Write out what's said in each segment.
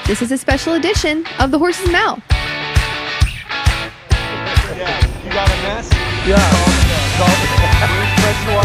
This is a special edition of The Horse's Mouth. Yeah, you got a mess? Yeah.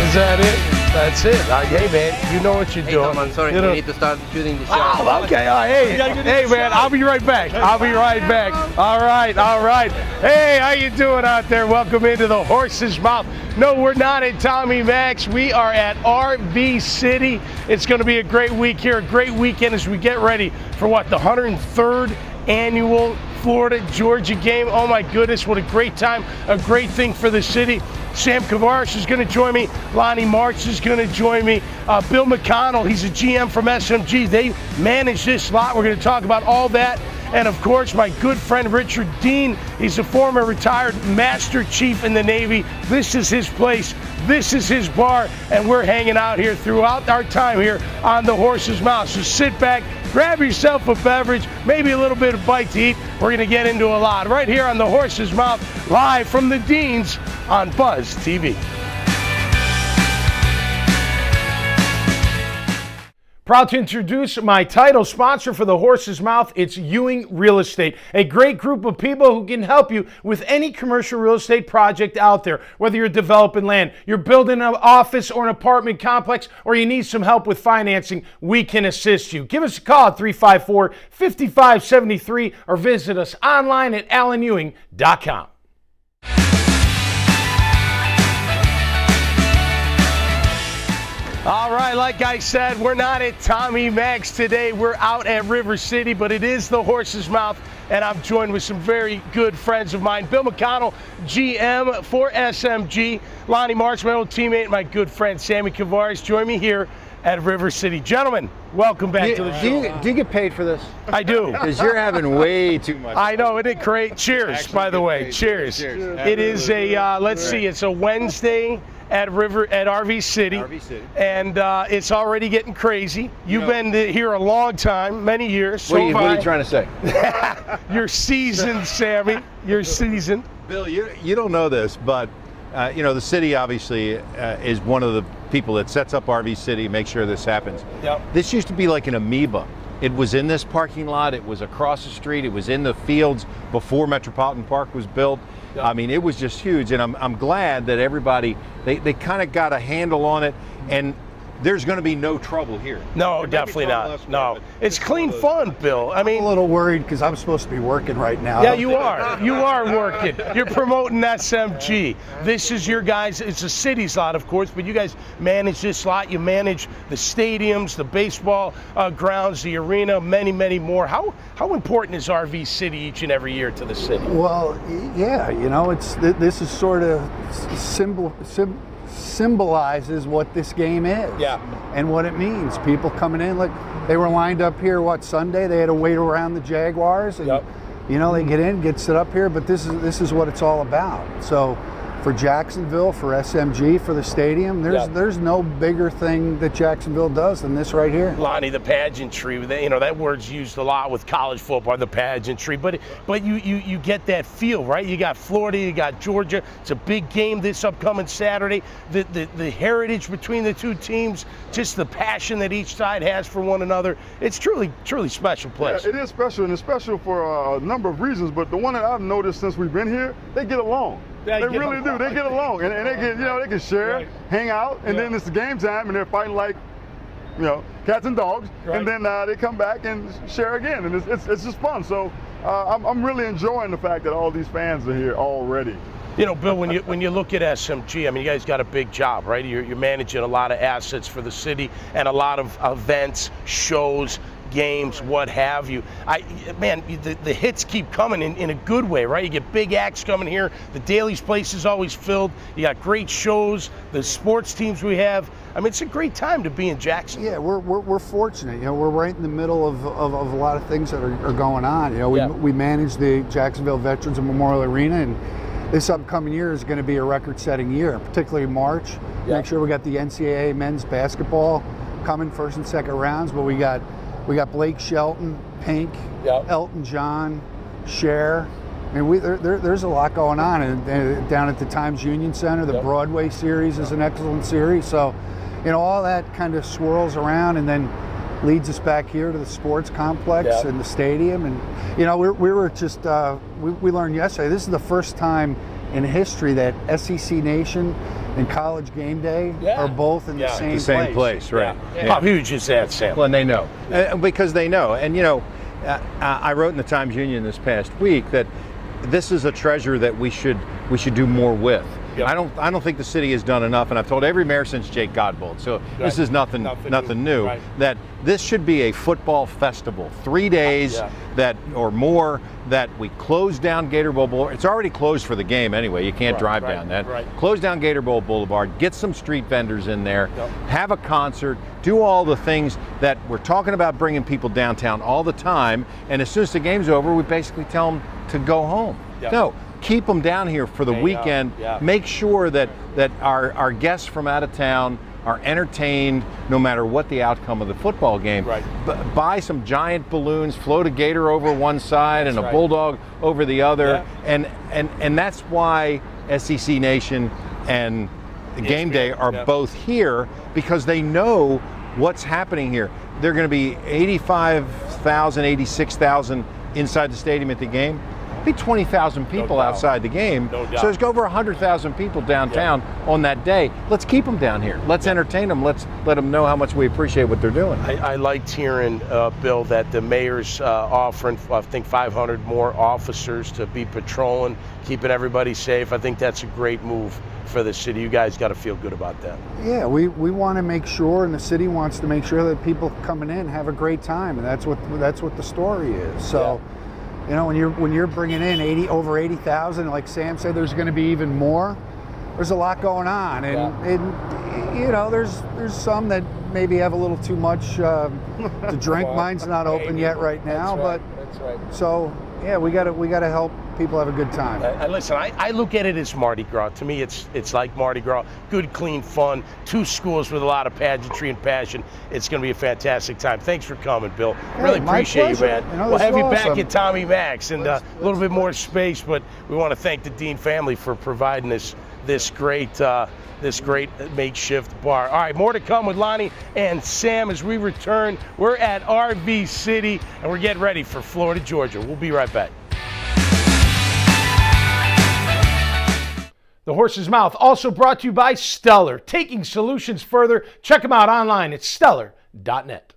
Is Is that it? That's it. Hey, man, you know what you're doing. Tom, I'm sorry, you know. we need to start shooting the shot. Oh, okay. Hey, man, I'll be right back. I'll be right back. All right. Hey, how you doing out there? Welcome into the Horse's Mouth. No, we're not at Tommy Max. We are at RV City. It's going to be a great week here, a great weekend as we get ready for what, the 103rd annual Florida-Georgia game. Oh my goodness, what a great time, a great thing for the city. Sam Kavaris is going to join me. Lonnie Marks is going to join me. Bill McConnell, he's a GM from SMG. They manage this lot. We're going to talk about all that. And of course, my good friend Richard Dean. He's a former retired Master Chief in the Navy. This is his place. This is his bar. And we're hanging out here throughout our time here on the Horse's Mouth. So sit back, grab yourself a beverage, maybe a little bit of bite to eat. We're going to get into a lot right here on the Horse's Mouth, live from the Deans on Buzz TV. Proud to introduce my title sponsor for the Horse's Mouth. It's Ewing Real Estate, a great group of people who can help you with any commercial real estate project out there. Whether you're developing land, you're building an office or an apartment complex, or you need some help with financing, we can assist you. Give us a call at 354-5573 or visit us online at alanewing.com. All right, like I said, we're not at Tommy Max today. We're out at River City, but it is the Horse's Mouth, and I'm joined with some very good friends of mine. Bill McConnell, GM for SMG. Lonnie Marks, my old teammate, my good friend Sammy Kavaris, join me here at River City. Gentlemen, welcome back to the show. Do you get paid for this? I do. Because you're having way too much. I know, isn't it great? Cheers, by the way. Cheers. It is a, let's see, it's a Wednesday at RV City. And it's already getting crazy. You've been here a long time, many years. What are you trying to say? You're seasoned, Sammy. You're seasoned. Bill, you don't know this, but you know, the city obviously is one of the people that sets up RV City, makes sure this happens. Yep. This used to be like an amoeba. It was in this parking lot, it was across the street, it was in the fields before Metropolitan Park was built. Yep. I mean, it was just huge, and I'm glad that everybody, they kind of got a handle on it, and there's going to be no trouble here. No, definitely not. No, it's clean fun, Bill. I mean, I'm a little worried because I'm supposed to be working right now. Yeah, you are. You are working. You're promoting SMG. This is your guys. It's a city slot, of course, but you guys manage this slot. You manage the stadiums, the baseball grounds, the arena, many, many more. How important is RV City each and every year to the city? Well, yeah, you know, this is sort of symbolizes what this game is, and what it means. People coming in, like they were lined up here Sunday, they had to wait around the Jaguars, and you know, they get sit up here, but this is what it's all about. So for Jacksonville, for SMG, for the stadium, there's no bigger thing that Jacksonville does than this right here. Lonnie, the pageantry, you know, that word's used a lot with college football, the pageantry, but you get that feel, right? You got Florida, you got Georgia. It's a big game this upcoming Saturday. The heritage between the two teams, just the passion that each side has for one another. It's truly special place. Yeah, it is special, and it's special for a number of reasons, but the one that I've noticed since we've been here, they get along. They really do. They get along, and they can, you know, they can share, hang out, and then it's the game time, and they're fighting like, you know, cats and dogs, and then they come back and share again, and it's just fun. So I'm really enjoying the fact that all these fans are here already. You know, Bill, when you look at SMG, I mean, you guys got a big job, right? You're managing a lot of assets for the city and a lot of events, shows, games, what have you. Man, the hits keep coming in a good way, right? You get big acts coming here. The Daly's place is always filled. You got great shows, the sports teams we have. I mean, it's a great time to be in Jacksonville. Yeah, we're fortunate. You know, we're right in the middle of a lot of things that are going on. You know, we manage the Jacksonville Veterans and Memorial Arena, and this upcoming year is going to be a record-setting year, particularly March. Make sure we got the NCAA men's basketball coming first and second rounds, but we got Blake Shelton, Pink, Elton John, Cher. I mean, there's a lot going on, and down at the Times Union Center, the Broadway series is an excellent series. So, you know, all that kind of swirls around, and then leads us back here to the sports complex and the stadium. And you know, we were just we learned yesterday, this is the first time in history that SEC Nation and College Game Day are both in the same place. Right? How huge is that, Sam? Well, and they know because they know. And you know, I wrote in the Times Union this past week that this is a treasure that we should do more with. Yep. I don't think the city has done enough, and I've told every mayor since Jake Godbold, so this is nothing new. Right. That this should be a football festival, 3 days that or more, that we close down Gator Bowl Boulevard. It's already closed for the game anyway. You can't drive down that. Right. Close down Gator Bowl Boulevard, get some street vendors in there, have a concert, do all the things that we're talking about, bringing people downtown all the time, and as soon as the game's over, we basically tell them to go home. No. Keep them down here for the weekend. Make sure that our guests from out of town are entertained no matter what the outcome of the football game. Right. Buy some giant balloons, float a gator over one side and a bulldog over the other. And that's why SEC Nation and Game Day are both here, because they know what's happening here. There are going to be 85,000, 86,000 inside the stadium at the game. Be 20,000 people outside the game. So there's over 100,000 people downtown on that day. Let's keep them down here. Let's entertain them. Let's let them know how much we appreciate what they're doing. I liked hearing, Bill, that the mayor's offering, I think, 500 more officers to be patrolling, keeping everybody safe. I think that's a great move for the city. You guys got to feel good about that. Yeah, we want to make sure, and the city wants to make sure that people coming in have a great time, and that's what the story is. So. You know, when you're bringing in over 80,000, like Sam said, there's going to be even more. There's a lot going on, and you know, there's some that maybe have a little too much to drink. Mine's not open yet right now, but so yeah, we got to help people have a good time. Listen, I look at it as Mardi Gras. To me, it's like Mardi Gras. Good, clean fun. Two schools with a lot of pageantry and passion. It's going to be a fantastic time. Thanks for coming, Bill. Really appreciate you, man. We'll have you back at Tommy Max and a little bit more space, but we want to thank the Dean family for providing this great makeshift bar. All right, more to come with Lonnie and Sam as we return. We're at RV City, and we're getting ready for Florida, Georgia. We'll be right back. The Horse's Mouth, also brought to you by Stellar. Taking solutions further. Check them out online at stellar.net.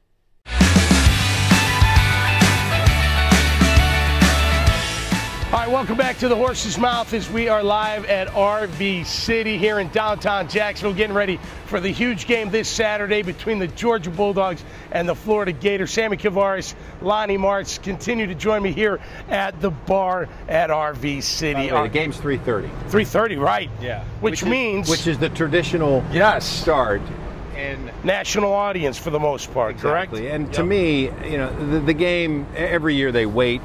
All right, welcome back to the Horse's Mouth as we are live at RV City here in downtown Jacksonville, getting ready for the huge game this Saturday between the Georgia Bulldogs and the Florida Gators. Sammy Kavaris, Lonnie Martz continue to join me here at the bar at RV City. The game's 3:30. 3:30, right? Yeah. Which is the traditional start. And national audience for the most part, correct? And to me, you know, the game, every year they wait,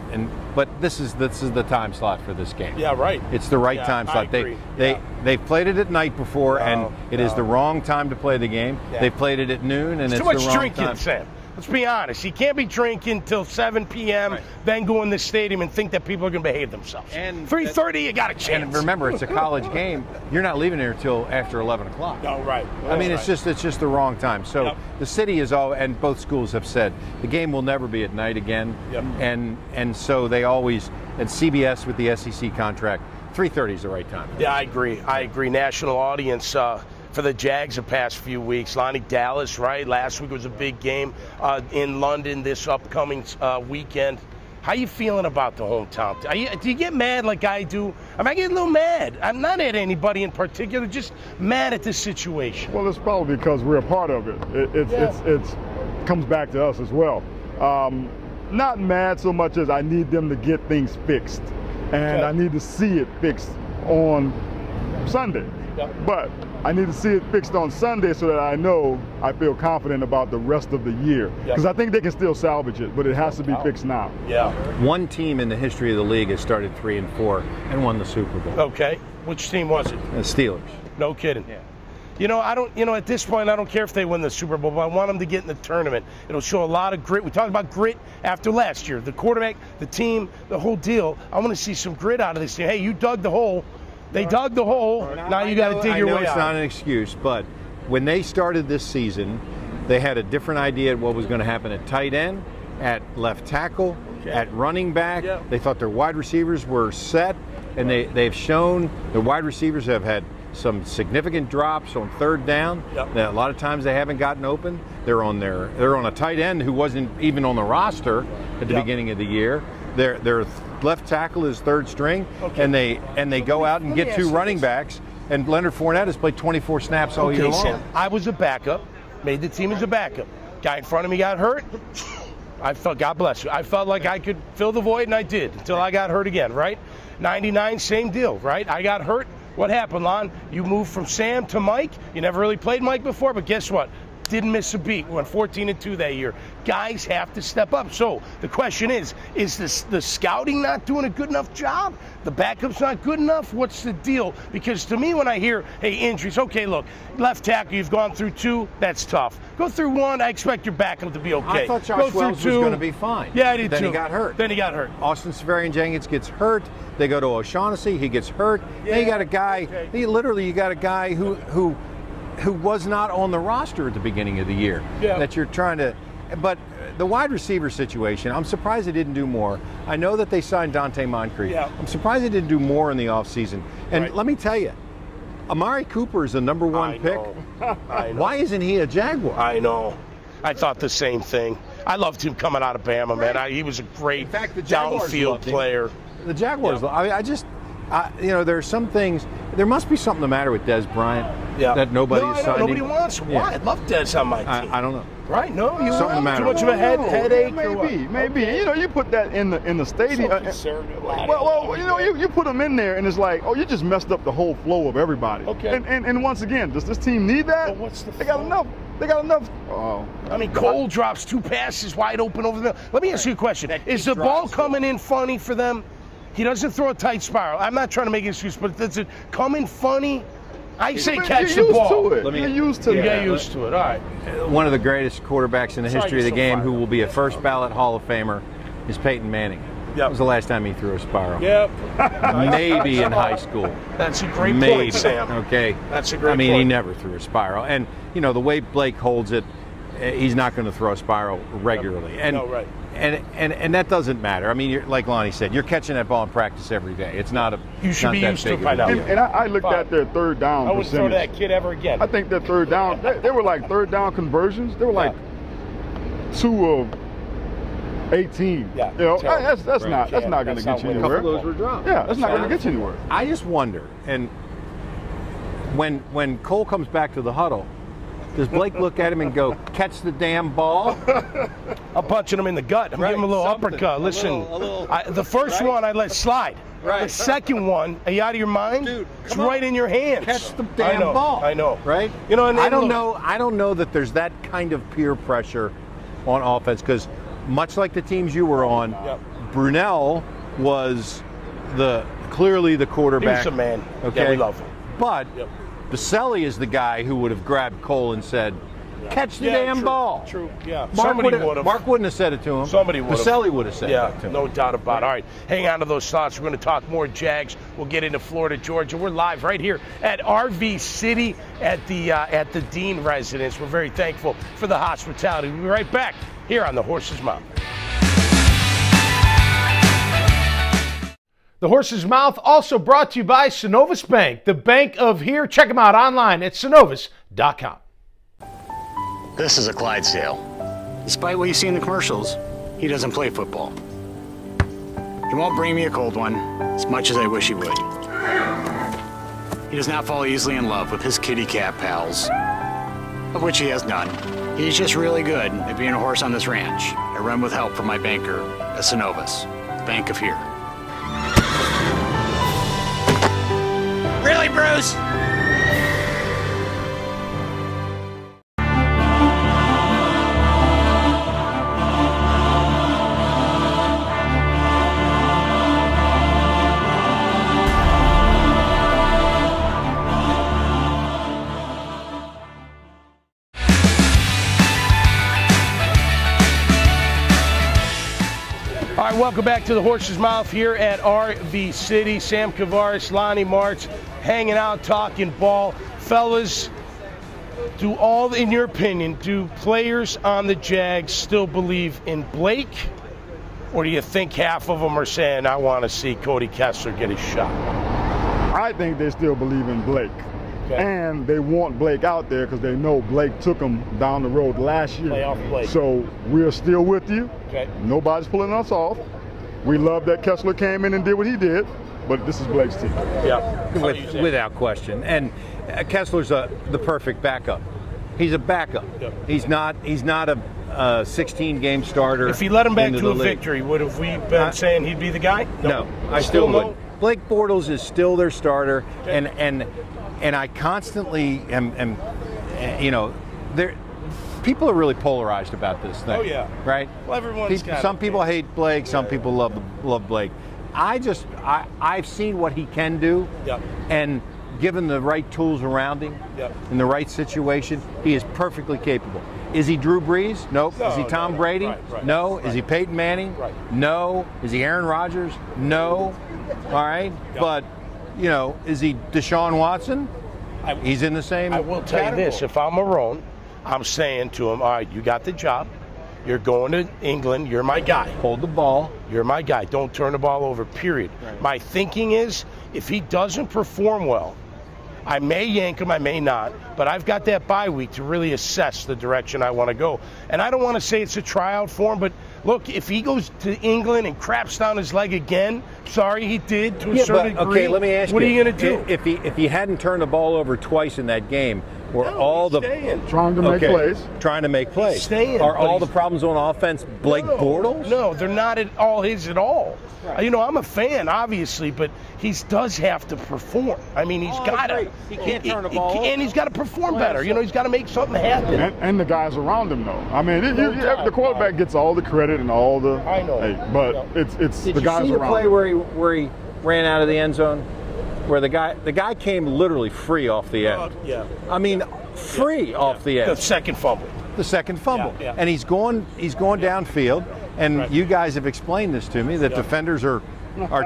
but this is the time slot for this game. Yeah, right. It's the right time slot. They've played it at night before, and it is the wrong time to play the game. They've played it at noon, and it's too much the wrong drinking, time. Sam. Let's be honest. You can't be drinking till 7 p.m., then go in the stadium and think that people are going to behave themselves. And 3:30, you got a chance. And remember, it's a college game. You're not leaving here till after 11 o'clock. Oh, right. I mean, it's just the wrong time. So the city is all, and both schools have said, the game will never be at night again. And so they always, and CBS with the SEC contract, 3:30 is the right time. Yeah, I agree. National audience for the Jags the past few weeks. Lonnie, Dallas, right? Last week was a big game in London this upcoming weekend. How you feeling about the hometown? Do you get mad like I do? I get a little mad. I'm not at anybody in particular, just mad at this situation. Well, it's probably because we're a part of it. It comes back to us as well. Not mad so much as I need them to get things fixed. And I need to see it fixed on Sunday. But I need to see it fixed on Sunday so that I feel confident about the rest of the year. Because I think they can still salvage it, but it has to be fixed now. Yeah. One team in the history of the league has started 3-4 and won the Super Bowl. Okay. Which team was it? The Steelers. No kidding. Yeah. You know, at this point, I don't care if they win the Super Bowl, but I want them to get in the tournament. It'll show a lot of grit. We talked about grit after last year. The quarterback, the team, the whole deal. I want to see some grit out of this team. Hey, you dug the hole. They dug the hole. Now you got to dig your way out. It's not an excuse, but when they started this season, They had a different idea of what was going to happen at tight end, at left tackle, at running back. Yeah. They thought their wide receivers were set, and they've shown the wide receivers have had some significant drops on third down. Yep. That a lot of times they haven't gotten open. They're on a tight end who wasn't even on the roster at the beginning of the year. Their left tackle is third string, and they go out and get two running backs. And Leonard Fournette has played 24 snaps all year long. Sam, I was a backup, made the team as a backup. Guy in front of me got hurt. I felt, God bless you, I felt like I could fill the void, and I did, until I got hurt again, right? 99, same deal, right? I got hurt. What happened, Lon? You moved from Sam to Mike. You never really played Mike before, but guess what? Didn't miss a beat. We went 14-2 that year. Guys have to step up. So the question is the scouting not doing a good enough job? The backup's not good enough? What's the deal? Because to me, when I hear, hey, injuries, okay, look, left tackle, you've gone through 2, that's tough. Go through 1, I expect your backup to be okay. I thought Josh Wells was going to be fine. Yeah, I did too. Then he got hurt. Austin Severian-Jenkins gets hurt. They go to O'Shaughnessy, he gets hurt. Yeah. Then you got a guy, you got a guy who was not on the roster at the beginning of the year that you're trying to, but the wide receiver situation, I'm surprised they didn't do more. I know that they signed Dante Moncrief. Yeah. I'm surprised they didn't do more in the offseason. And let me tell you, Amari Cooper is the #1 pick. I know. Why isn't he a Jaguar? I know. I thought the same thing. I loved him coming out of Bama, man. He was a great downfield player. The Jaguars, there's some things, there must be something the matter with Dez Bryant that nobody's signing. Nobody wants him. Why? I'd love Dez on my team. I don't know. Right? No, you something the matter. Too much of a headache. Maybe. You know, you put that in the stadium. So conservative. Well, you know, you put them in there, and it's like, oh, you just messed up the whole flow of everybody. Okay. And once again, does this team need that? Well, what's the They got enough. They got enough. Oh. I mean, Cole drops 2 passes wide open over the middle. Let me ask you a question. Is the ball coming in funny for them? He doesn't throw a tight spiral. I'm not trying to make an excuse, but does it come in funny? I say catch the ball. You're used to it. You get used to it. All right. One of the greatest quarterbacks in the history of the game who will be a first ballot Hall of Famer is Peyton Manning. That was the last time he threw a spiral. Yep. Maybe in high school. That's a great point, Sam. Okay. That's a great point. I mean, he never threw a spiral. And, you know, the way Blake holds it, he's not going to throw a spiral regularly. And, right. And that doesn't matter. I mean, you're, like Lonnie said, you're catching that ball in practice every day. It's not a. You should be used to it by now. And I looked at their third down. I wouldn't throw to that kid ever again. I think their third down, they were like third down conversions. They were like 2 of 18. Yeah. You know, that's not going to get you anywhere. A couple of those were dropped. Yeah, that's not going to get you anywhere. I just wonder, and when Cole comes back to the huddle, does Blake look at him and go, catch the damn ball? I'm punching him in the gut. I'm giving him a little uppercut. Listen, the first one I let slide. The second one, are you out of your mind? Dude, it's right in your hands. Catch the damn ball. I know. Right? You know, and I don't know that there's that kind of peer pressure on offense, because much like the teams you were on, Brunell was clearly the quarterback. He's a man. Okay? Yeah, we love him. But Baselli is the guy who would have grabbed Cole and said, catch the damn ball. True, yeah. Somebody would have. Mark wouldn't have said it to him. Somebody would have. Baselli would have said that to him. No doubt about it. All right, hang on to those thoughts. We're going to talk more Jags. We'll get into Florida, Georgia. We're live right here at RV City at the Dean residence. We're very thankful for the hospitality. We'll be right back here on the Horse's Mouth. The Horse's Mouth also brought to you by Synovus Bank, the bank of here. Check them out online at synovus.com. This is a Clydesdale. Despite what you see in the commercials, he doesn't play football. He won't bring me a cold one, as much as I wish he would. He does not fall easily in love with his kitty cat pals, of which he has none. He's just really good at being a horse on this ranch. I run with help from my banker at Synovus, the bank of here. Really, Bruce? All right, welcome back to the Horse's Mouth here at RV City. Sam Kavaris, Lonnie Martz, hanging out, talking ball. Fellas, in your opinion, do players on the Jags still believe in Blake? Or do you think half of them are saying, I want to see Cody Kessler get his shot? I think they still believe in Blake. Okay. And they want Blake out there because they know Blake took them down the road last year. Playoff Blake. So we're still with you. Okay. Nobody's pulling us off. We love that Kessler came in and did what he did, but this is Blake's team. Yeah. Without question. And Kessler's the perfect backup. He's a backup. Yep. He's not a 16-game starter. If he led him back to a victory, would have we been saying he'd be the guy? No, I still wouldn't. Blake Bortles is still their starter, and I constantly am people are really polarized about this thing. Oh yeah, right. Well, everyone's some people hate Blake, some people love Blake. I've seen what he can do, and given the right tools around him, in the right situation, he is perfectly capable. Is he Drew Brees? Nope. Is he Tom Brady? Right. No. Is he Peyton Manning? Right. No. Is he Aaron Rodgers? No. All right. But, is he Deshaun Watson? He's in the same I will tell you this. If I'm Marone, I'm saying to him, all right, you got the job. You're going to England. You're my guy. Hold the ball. You're my guy. Don't turn the ball over, period. Right. My thinking is, if he doesn't perform well, I may yank him, I may not, but I've got that bye week to really assess the direction I want to go. And I don't want to say it's a tryout for him, but look, if he goes to England and craps down his leg again, sorry he did to a certain degree. Okay, let me ask you. What are you going to do? If he hadn't turned the ball over twice in that game, trying to make plays. Trying to make plays. Are all the problems on offense Blake Bortles? No, they're not at all his at all. Right. I'm a fan, obviously, but he does have to perform. I mean, he's got to. He can't turn the ball over. And he's got to perform better. He's got to make something happen. And the guys around him, though. I mean, the quarterback gets all the credit and all the. I know. But it's the guys around him. Did you see the play where he ran out of the end zone? Where the guy came literally free off the end. Yeah. I mean, free off the edge. The second fumble. Yeah. And he's going downfield. And you guys have explained this to me that defenders are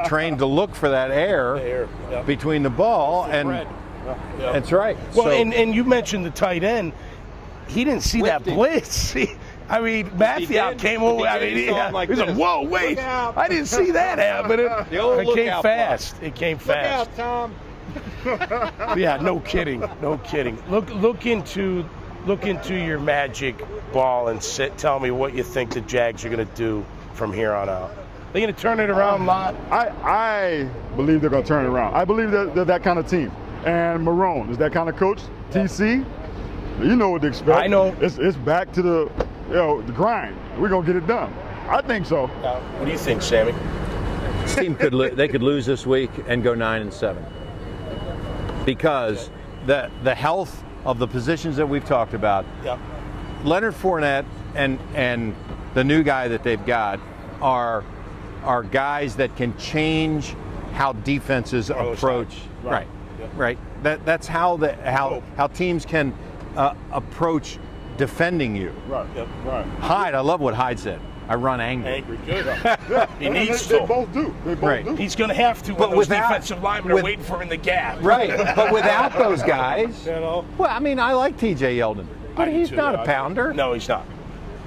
trained to look for that air between the ball and that's right. Well, and you mentioned the tight end. He didn't see that blitz. Matthew came over. He was like, whoa, wait! I didn't see that happening. It came fast. It came fast. Look out, Tom. Yeah, no kidding. Look into your magic ball and tell me what you think the Jags are going to do from here on out. They're going to turn it around, Lott? I believe they're going to turn it around. I believe they're that kind of team. And Marone is that kind of coach. TC, you know what to expect. I know. It's back to the grind. We're going to get it done. I think so. What do you think, Sammy? This team could lose this week and go 9-7 because the health of the positions that we've talked about. Yep. Leonard Fournette and the new guy that they've got are guys that can change how defenses approach. Right. Yep. Right. That's how teams can approach defending you. Right. Yep. Right. Hyde, I love what Hyde said. I run angry. Good. He needs to. They both do. Do. He's going to have to when those defensive linemen are waiting for him in the gap. Right. But without those guys, well, I mean, I like T.J. Yeldon, but he's not a pounder. No, he's not.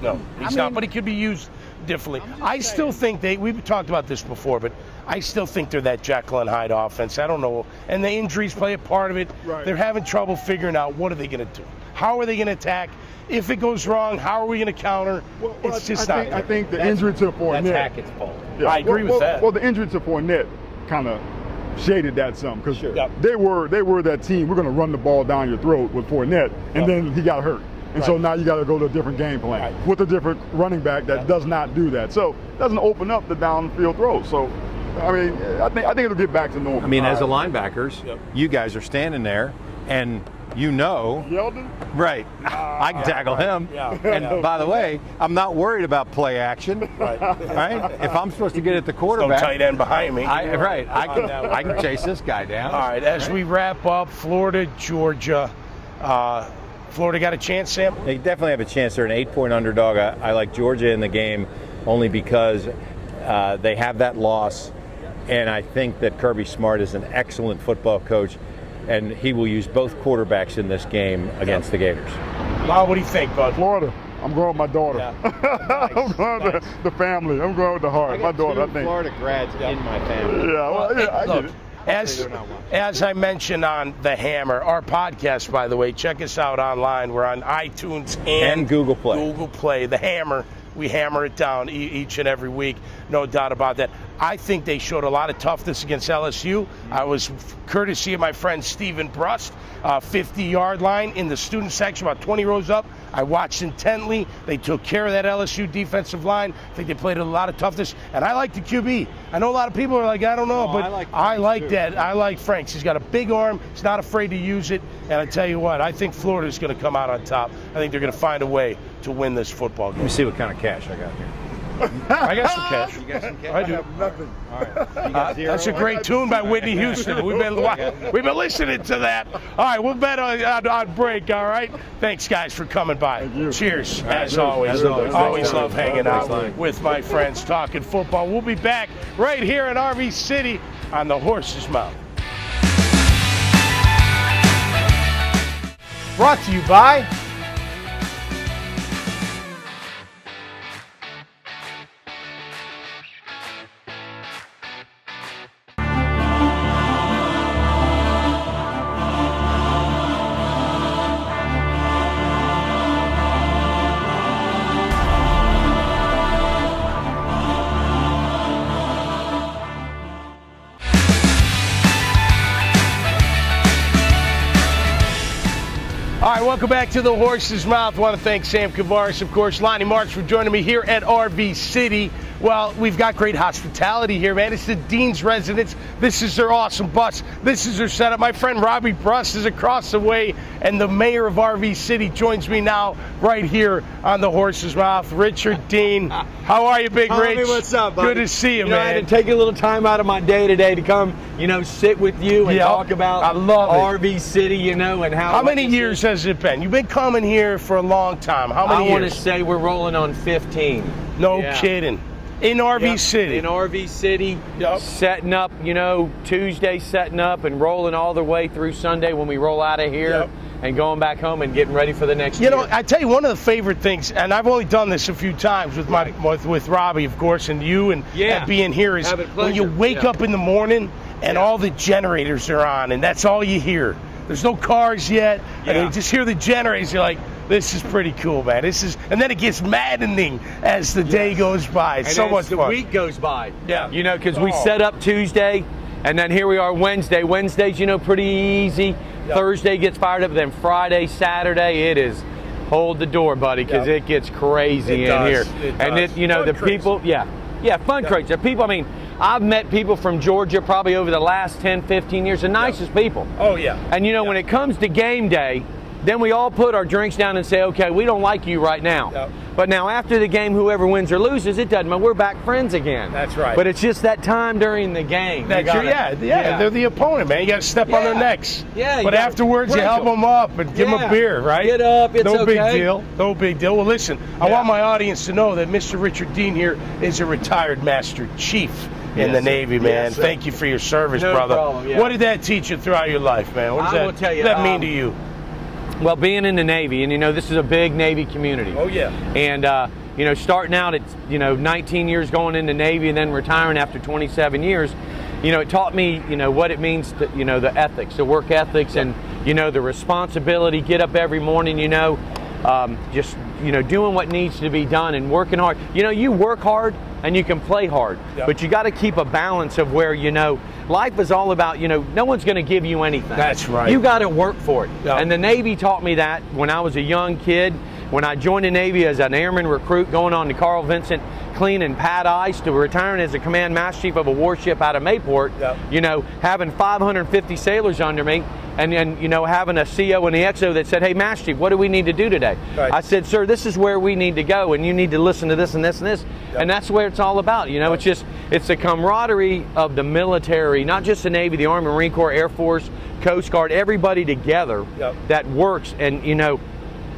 No, he's not. But he could be used differently. I still think we've talked about this before, but I still think they're that Jekyll and Hyde offense. I don't know. And the injuries play a part of it. Right. They're having trouble figuring out what are they going to do. How are they going to attack? If it goes wrong, how are we going to counter? It's just not. I think the injury to Fournette. That's Hackett's fault. Yeah. I agree with that. Well, the injury to Fournette kind of shaded that some because they were that team. We're going to run the ball down your throat with Fournette, and then he got hurt. And so now you got to go to a different game plan with a different running back that does not do that. So it doesn't open up the downfield throws. So, I mean, I think it'll get back to normal. I mean, as the linebackers, you guys are standing there, and Yeldon? Right. I can tackle him. Yeah. And by the way, I'm not worried about play action. Right. If I'm supposed to get at the quarterback, no tight end behind me. I can chase this guy down. All right. As we wrap up, Florida, Georgia. Florida got a chance, Sam? They definitely have a chance. They're an 8-point underdog. I like Georgia in the game only because they have that loss, and I think that Kirby Smart is an excellent football coach. and he will use both quarterbacks in this game against the Gators. Lyle, what do you think, bud? Florida. I'm going with my daughter. Yeah. I'm going with the family. I'm going with the heart. My daughter, I think. Florida grads in my family. Yeah, well, yeah, I Look, get it. as I mentioned on The Hammer, our podcast, by the way, check us out online. We're on iTunes and Google Play. Google Play. The Hammer. We hammer it down each and every week, no doubt about that. I think they showed a lot of toughness against LSU. I was courtesy of my friend Stephen Brust, 50-yard line in the student section, about 20 rows up. I watched intently. They took care of that LSU defensive line. I think they played a lot of toughness. And I like the QB. I know a lot of people are like, I don't know, but I like that. I like Franks. He's got a big arm. He's not afraid to use it. And I tell you what, I think Florida's going to come out on top. I think they're going to find a way to win this football game. Let me see what kind of cash I got here. I got some cash. You got some cash? I do. I have nothing. All right. You got zero? That's a great tune by Whitney Houston. We've been listening to that. All right, we'll bet on break. All right. Thanks, guys, for coming by. Cheers, as always. Always love hanging out with my friends talking football. We'll be back right here in RV City on the Horse's Mouth. Brought to you by All right, welcome back to the Horse's Mouth. I want to thank Sam Kavaris, of course, Lonnie Marks for joining me here at RV City. Well, we've got great hospitality here, man. It's the Dean's residence. This is their awesome bus. This is their setup. My friend Robbie Bruss is across the way, and the mayor of RV City joins me now right here on the Horse's Mouth. Richard Dean. How are you, Big Rich? What's up, buddy? Good to see you, man. I had to take a little time out of my day today to come, sit with you and talk about I love RV City, and how many years has it been? You've been coming here for a long time. How many years? I want to say we're rolling on 15. No kidding. In RV City. In RV City, setting up, Tuesday setting up and rolling all the way through Sunday when we roll out of here and going back home and getting ready for the next year. I tell you, one of the favorite things, and I've only done this a few times with with Robbie, of course, and you and being here, is when you wake up in the morning and all the generators are on, and that's all you hear. There's no cars yet, and you just hear the generators. You're like, this is pretty cool, man. And then it gets maddening as the day goes by. It's so much fun. The week goes by. Yeah. Because we set up Tuesday, and then here we are Wednesday. Wednesday's, pretty easy. Yep. Thursday gets fired up, then Friday, Saturday, it is hold the door, buddy, because it gets crazy in here. And the people, fun crates. The people, I've met people from Georgia probably over the last 10, 15 years, the nicest people. Oh, yeah. And, when it comes to game day, then we all put our drinks down and say, okay, we don't like you right now. Yep. But now after the game, whoever wins or loses, it doesn't matter. We're back friends again. That's right. But it's just that time during the game. They're the opponent, man. You got to step on their necks. Yeah. But afterwards, you help them up and give them a beer, right? Get up, it's no okay. big deal. No big deal. Well, listen, I want my audience to know that Mr. Richard Dean here is a retired Master Chief in the Navy, man. Thank you for your service, brother. Problem, What did that teach you throughout your life, man? What will tell you, what does that mean to you? Well, being in the Navy, and this is a big Navy community. Oh, yeah. And, starting out at, 19 years going into Navy and then retiring after 27 years, it taught me, what it means to, the ethics, the work ethics, and, the responsibility, get up every morning, just, doing what needs to be done and working hard. You work hard and you can play hard, but you got to keep a balance of where, life is all about, no one's going to give you anything. That's right. You got to work for it. And the Navy taught me that when I was a young kid. When I joined the Navy as an airman recruit, going on to Carl Vincent cleaning pad ice, to retiring as a command master chief of a warship out of Mayport, having 550 sailors under me, and having a CO and the XO that said, hey, Master Chief, what do we need to do today? Right. I said, sir, this is where we need to go, and you need to listen to this and this and this. And that's where it's all about. It's the camaraderie of the military, not just the Navy, the Army, Marine Corps, Air Force, Coast Guard, everybody together that works. And,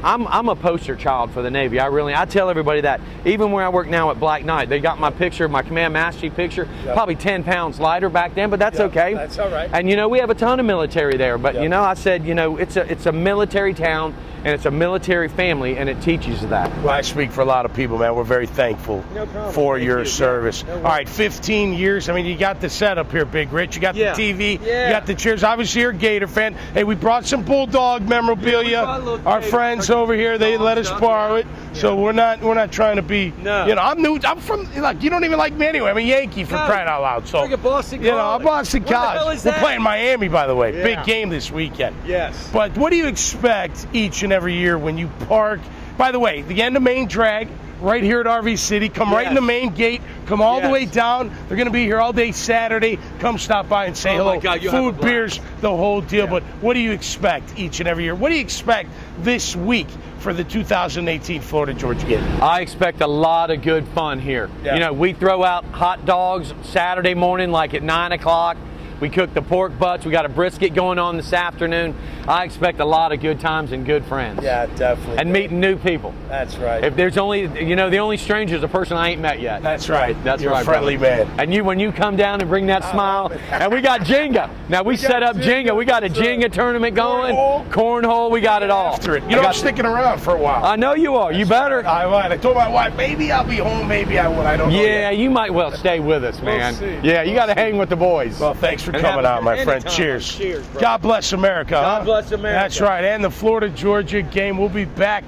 I'm a poster child for the Navy. I tell everybody that. Even where I work now at Black Knight, they got my picture, my command master chief picture, probably 10 pounds lighter back then, but that's okay. That's all right. And you know, we have a ton of military there, but you know, I said, you know, it's a military town and it's a military family, and it teaches that. Well, I speak for a lot of people, man. We're very thankful for your service. All right, 15 years. I mean, you got the setup here, Big Rich. You got the TV. You got the chairs. Obviously, you're a Gator fan. Hey, we brought some Bulldog memorabilia. Our friends over here, they let us borrow it. So we're not trying to be. No. You know, I'm new. I'm from. Like, you don't even like me anyway. I'm a Yankee for crying out loud. So Boston. You know, I'm Boston College. We're playing Miami, by the way. Yeah. Big game this weekend. Yes. But what do you expect each and every year when you park? By the way, the end of main drag right here at RV City. Come right in the main gate. Come all the way down. They're going to be here all day Saturday. Come stop by and say hello. Food, beers, the whole deal. But what do you expect each and every year? What do you expect this week for the 2018 Florida Georgia game? I expect a lot of good fun here. You know, we throw out hot dogs Saturday morning like at 9 o'clock. We cook the pork butts. We got a brisket going on this afternoon. I expect a lot of good times and good friends. Yeah, definitely. And meeting new people. That's right. If there's only, you know, the only stranger is a person I ain't met yet. That's right. That's You're right, a friendly brother. man. And when you come down and bring that smile, and we got Jenga. Now we set up Jenga. We got a Jenga tournament going. Cornhole. We got it all. After it. You know, I'm sticking around for a while. I know you are. You better. I might. I told my wife, maybe I'll be home, maybe I won't. I don't know yet. You might well stay with us, man. Yeah, you got to hang with the boys. Well, thanks for coming out, my friend. Cheers. Cheers, bro. God bless America. God bless America. That's right. And the Florida Georgia game. We'll be back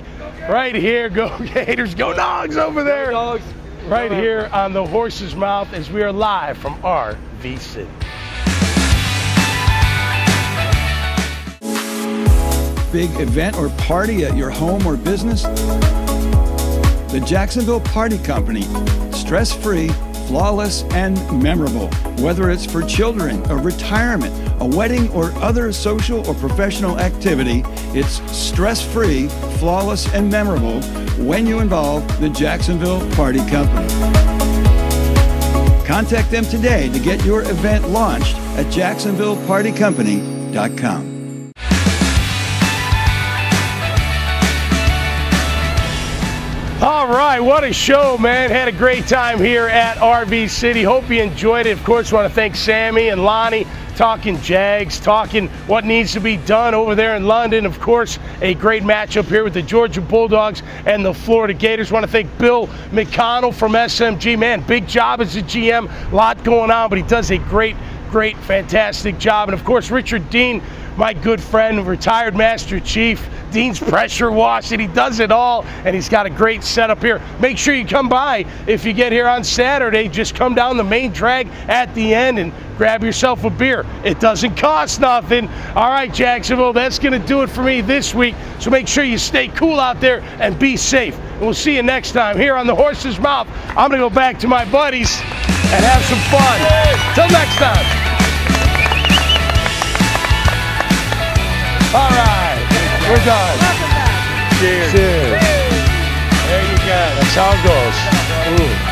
right here. Go Gators. Go Dogs over there. Go Dogs. Right here on the Horse's Mouth as we are live from RV City. Big event or party at your home or business? The Jacksonville Party Company. Stress-free, flawless, and memorable. Whether it's for children, a retirement, a wedding, or other social or professional activity, it's stress-free, flawless, and memorable when you involve the Jacksonville Party Company. Contact them today to get your event launched at jacksonvillepartycompany.com. All right, what a show, man. Had a great time here at RV City. Hope you enjoyed it. Of course, want to thank Sammy and Lonnie, talking Jags, talking what needs to be done over there in London. Of course, a great matchup here with the Georgia Bulldogs and the Florida Gators. Want to thank Bill McConnell from SMG. Man, big job as a GM. A lot going on, but he does a great, fantastic job. And, of course, Richard Dean, my good friend, retired Master Chief. Dean's pressure washing. He does it all, and he's got a great setup here. Make sure you come by if you get here on Saturday. Just come down the main drag at the end and grab yourself a beer. It doesn't cost nothing. All right, Jacksonville, that's going to do it for me this week. So make sure you stay cool out there and be safe. And we'll see you next time here on the Horse's Mouth. I'm going to go back to my buddies and have some fun. Till next time. All right. We're done. Cheers. Cheers. There you go. That's how it goes. Ooh.